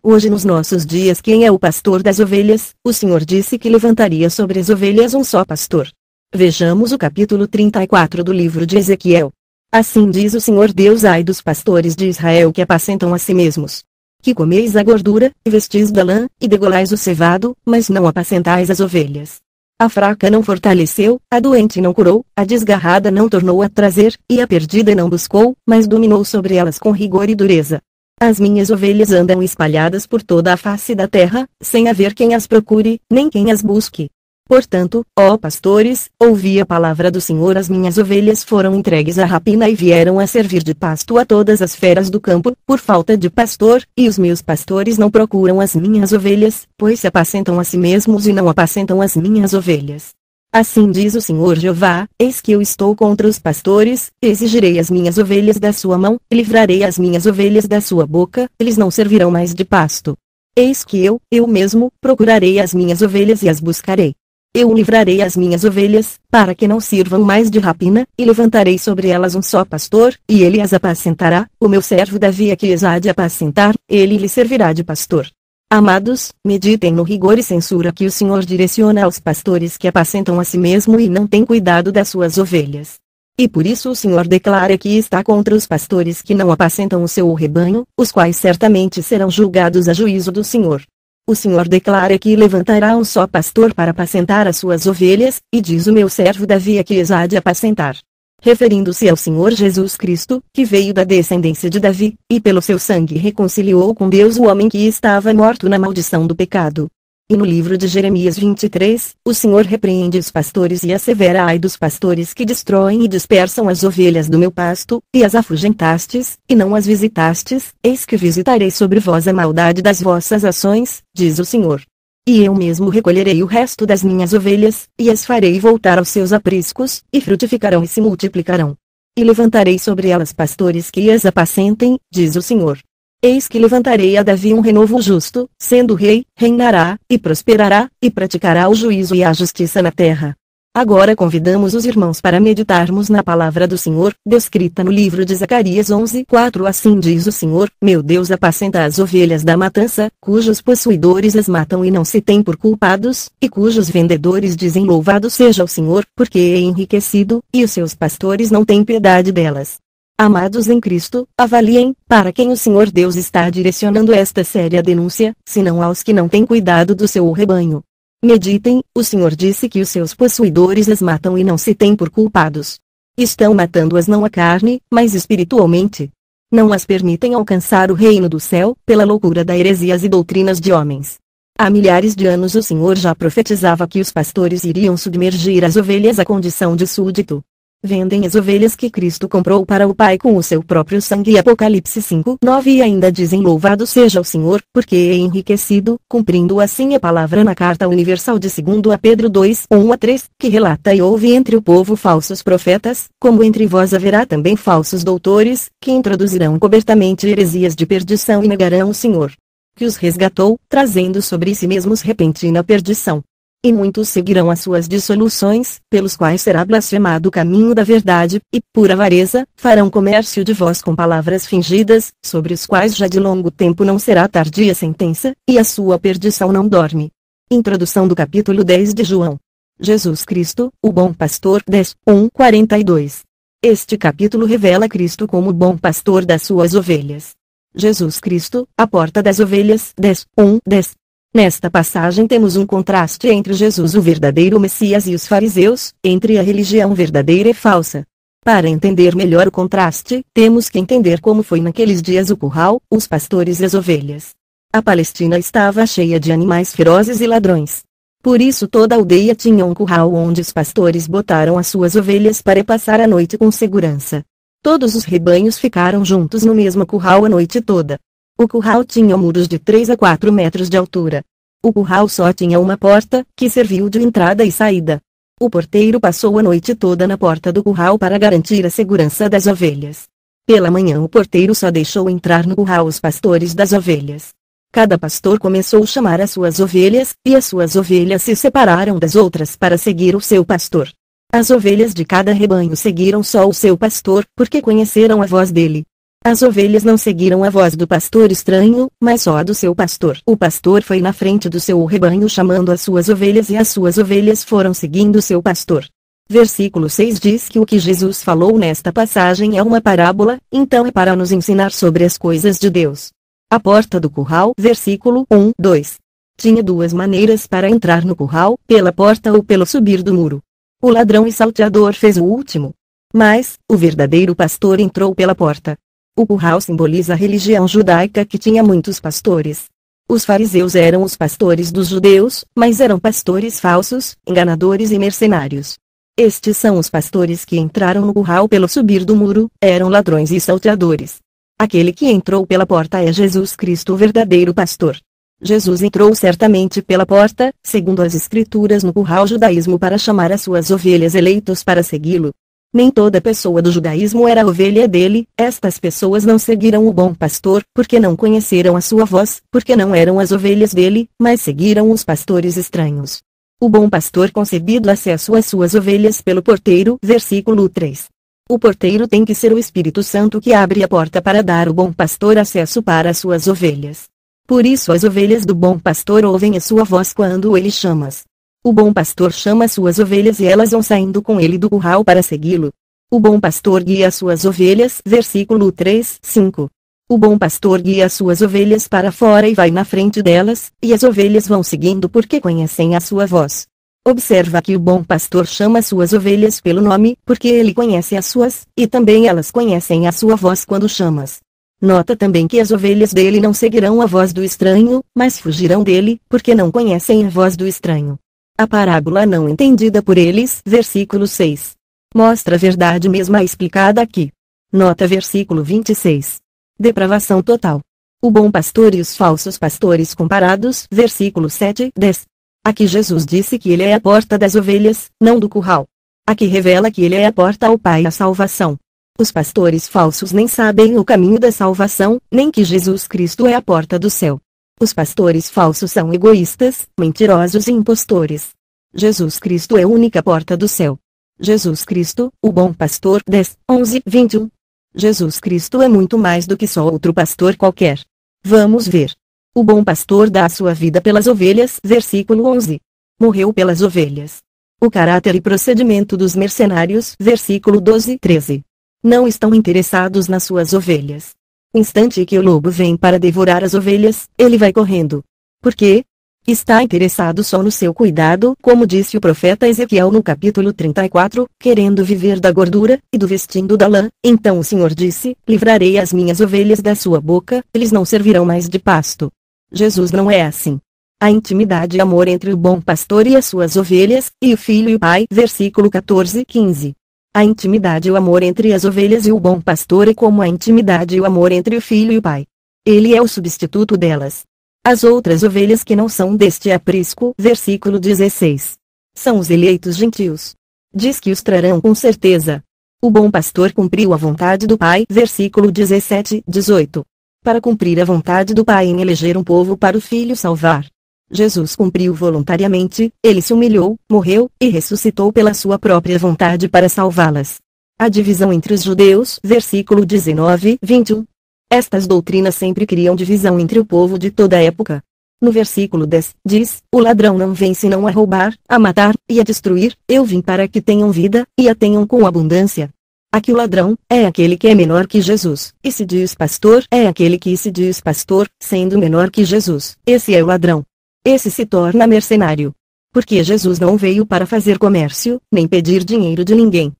Hoje nos nossos dias quem é o pastor das ovelhas? O Senhor disse que levantaria sobre as ovelhas um só pastor. Vejamos o capítulo 34 do livro de Ezequiel. Assim diz o Senhor Deus: ai dos pastores de Israel que apacentam a si mesmos. Que comeis a gordura, e vestis da lã, e degolais o cevado, mas não apacentais as ovelhas. A fraca não fortaleceu, a doente não curou, a desgarrada não tornou a trazer, e a perdida não buscou, mas dominou sobre elas com rigor e dureza. As minhas ovelhas andam espalhadas por toda a face da terra, sem haver quem as procure, nem quem as busque. Portanto, ó pastores, ouvi a palavra do Senhor: as minhas ovelhas foram entregues à rapina e vieram a servir de pasto a todas as feras do campo, por falta de pastor, e os meus pastores não procuram as minhas ovelhas, pois se apacentam a si mesmos e não apacentam as minhas ovelhas. Assim diz o Senhor Jeová: eis que eu estou contra os pastores, exigirei as minhas ovelhas da sua mão, e livrarei as minhas ovelhas da sua boca, eles não servirão mais de pasto. Eis que eu mesmo, procurarei as minhas ovelhas e as buscarei. Eu livrarei as minhas ovelhas, para que não sirvam mais de rapina, e levantarei sobre elas um só pastor, e ele as apacentará, o meu servo Davi é que as há de apacentar, ele lhe servirá de pastor. Amados, meditem no rigor e censura que o Senhor direciona aos pastores que apacentam a si mesmo e não têm cuidado das suas ovelhas. E por isso o Senhor declara que está contra os pastores que não apacentam o seu rebanho, os quais certamente serão julgados a juízo do Senhor. O Senhor declara que levantará um só pastor para apacentar as suas ovelhas, e diz: o meu servo Davi é que as há de apacentar. Referindo-se ao Senhor Jesus Cristo, que veio da descendência de Davi, e pelo seu sangue reconciliou com Deus o homem que estava morto na maldição do pecado. E no livro de Jeremias 23, o Senhor repreende os pastores e assevera: ai dos pastores que destroem e dispersam as ovelhas do meu pasto, e as afugentastes, e não as visitastes, eis que visitarei sobre vós a maldade das vossas ações, diz o Senhor. E eu mesmo recolherei o resto das minhas ovelhas, e as farei voltar aos seus apriscos, e frutificarão e se multiplicarão. E levantarei sobre elas pastores que as apacentem, diz o Senhor. Eis que levantarei a Davi um renovo justo, sendo rei, reinará, e prosperará, e praticará o juízo e a justiça na terra. Agora convidamos os irmãos para meditarmos na palavra do Senhor, descrita no livro de Zacarias 11:4. Assim diz o Senhor: meu Deus apacenta as ovelhas da matança, cujos possuidores as matam e não se têm por culpados, e cujos vendedores dizem: louvado seja o Senhor, porque é enriquecido, e os seus pastores não têm piedade delas. Amados em Cristo, avaliem, para quem o Senhor Deus está direcionando esta séria denúncia, senão aos que não têm cuidado do seu rebanho. Meditem, o Senhor disse que os seus possuidores as matam e não se têm por culpados. Estão matando-as não a carne, mas espiritualmente. Não as permitem alcançar o reino do céu, pela loucura da heresias e doutrinas de homens. Há milhares de anos o Senhor já profetizava que os pastores iriam submergir as ovelhas à condição de súdito. Vendem as ovelhas que Cristo comprou para o Pai com o seu próprio sangue. Apocalipse 5:9. E ainda dizem: louvado seja o Senhor, porque é enriquecido, cumprindo assim a palavra na carta universal de 2 a Pedro 2:1-3, que relata: e houve entre o povo falsos profetas, como entre vós haverá também falsos doutores, que introduzirão cobertamente heresias de perdição e negarão o Senhor, que os resgatou, trazendo sobre si mesmos repentina perdição. E muitos seguirão as suas dissoluções, pelos quais será blasfemado o caminho da verdade, e, por avareza, farão comércio de vós com palavras fingidas, sobre os quais já de longo tempo não será tardia sentença, e a sua perdição não dorme. Introdução do capítulo 10 de João. Jesus Cristo, o bom pastor. 10:1-42. Este capítulo revela Cristo como o bom pastor das suas ovelhas. Jesus Cristo, a porta das ovelhas. 10:1-10. Nesta passagem temos um contraste entre Jesus, o verdadeiro Messias, e os fariseus, entre a religião verdadeira e falsa. Para entender melhor o contraste, temos que entender como foi naqueles dias o curral, os pastores e as ovelhas. A Palestina estava cheia de animais ferozes e ladrões. Por isso toda a aldeia tinha um curral onde os pastores botaram as suas ovelhas para passar a noite com segurança. Todos os rebanhos ficaram juntos no mesmo curral a noite toda. O curral tinha muros de 3 a 4 metros de altura. O curral só tinha uma porta, que serviu de entrada e saída. O porteiro passou a noite toda na porta do curral para garantir a segurança das ovelhas. Pela manhã o porteiro só deixou entrar no curral os pastores das ovelhas. Cada pastor começou a chamar as suas ovelhas, e as suas ovelhas se separaram das outras para seguir o seu pastor. As ovelhas de cada rebanho seguiram só o seu pastor, porque conheceram a voz dele. As ovelhas não seguiram a voz do pastor estranho, mas só a do seu pastor. O pastor foi na frente do seu rebanho chamando as suas ovelhas e as suas ovelhas foram seguindo o seu pastor. Versículo 6 diz que o que Jesus falou nesta passagem é uma parábola, então é para nos ensinar sobre as coisas de Deus. A porta do curral, versículo 1, 2. Tinha duas maneiras para entrar no curral, pela porta ou pelo subir do muro. O ladrão e salteador fez o último. Mas, o verdadeiro pastor entrou pela porta. O curral simboliza a religião judaica que tinha muitos pastores. Os fariseus eram os pastores dos judeus, mas eram pastores falsos, enganadores e mercenários. Estes são os pastores que entraram no curral pelo subir do muro, eram ladrões e salteadores. Aquele que entrou pela porta é Jesus Cristo, o verdadeiro pastor. Jesus entrou certamente pela porta, segundo as escrituras no curral judaísmo para chamar as suas ovelhas eleitos para segui-lo. Nem toda pessoa do judaísmo era a ovelha dele, estas pessoas não seguiram o bom pastor, porque não conheceram a sua voz, porque não eram as ovelhas dele, mas seguiram os pastores estranhos. O bom pastor concebido acesso às suas ovelhas pelo porteiro, versículo 3. O porteiro tem que ser o Espírito Santo que abre a porta para dar ao bom pastor acesso para as suas ovelhas. Por isso as ovelhas do bom pastor ouvem a sua voz quando ele chama. O bom pastor chama suas ovelhas e elas vão saindo com ele do curral para segui-lo. O bom pastor guia as suas ovelhas, versículo 3, 5. O bom pastor guia as suas ovelhas para fora e vai na frente delas, e as ovelhas vão seguindo porque conhecem a sua voz. Observa que o bom pastor chama suas ovelhas pelo nome, porque ele conhece as suas, e também elas conhecem a sua voz quando chamas. Nota também que as ovelhas dele não seguirão a voz do estranho, mas fugirão dele, porque não conhecem a voz do estranho. A parábola não entendida por eles, versículo 6. Mostra a verdade mesma explicada aqui. Nota versículo 26. Depravação total. O bom pastor e os falsos pastores comparados, versículo 7, 10. Aqui Jesus disse que ele é a porta das ovelhas, não do curral. Aqui revela que ele é a porta ao Pai e à salvação. Os pastores falsos nem sabem o caminho da salvação, nem que Jesus Cristo é a porta do céu. Os pastores falsos são egoístas, mentirosos e impostores. Jesus Cristo é a única porta do céu. Jesus Cristo, o bom pastor, 10, 11, 21. Jesus Cristo é muito mais do que só outro pastor qualquer. Vamos ver. O bom pastor dá a sua vida pelas ovelhas, versículo 11. Morreu pelas ovelhas. O caráter e procedimento dos mercenários, versículo 12, 13. Não estão interessados nas suas ovelhas. Instante que o lobo vem para devorar as ovelhas, ele vai correndo. Por quê? Está interessado só no seu cuidado, como disse o profeta Ezequiel no capítulo 34, querendo viver da gordura, e do vestindo da lã. Então o Senhor disse, livrarei as minhas ovelhas da sua boca, eles não servirão mais de pasto. Jesus não é assim. A intimidade e amor entre o bom pastor e as suas ovelhas, e o filho e o pai, versículo 14, 15. A intimidade e o amor entre as ovelhas e o bom pastor é como a intimidade e o amor entre o filho e o pai. Ele é o substituto delas. As outras ovelhas que não são deste aprisco, versículo 16. São os eleitos gentios. Diz que os trarão com certeza. O bom pastor cumpriu a vontade do Pai, versículo 17, 18. Para cumprir a vontade do Pai em eleger um povo para o Filho salvar. Jesus cumpriu voluntariamente, ele se humilhou, morreu, e ressuscitou pela sua própria vontade para salvá-las. A divisão entre os judeus, versículo 19, 21. Estas doutrinas sempre criam divisão entre o povo de toda época. No versículo 10, diz, o ladrão não vem senão a roubar, a matar, e a destruir, eu vim para que tenham vida, e a tenham com abundância. Aqui o ladrão, é aquele que é menor que Jesus, e se diz pastor, é aquele que se diz pastor, sendo menor que Jesus, esse é o ladrão. Esse se torna mercenário. Porque Jesus não veio para fazer comércio, nem pedir dinheiro de ninguém.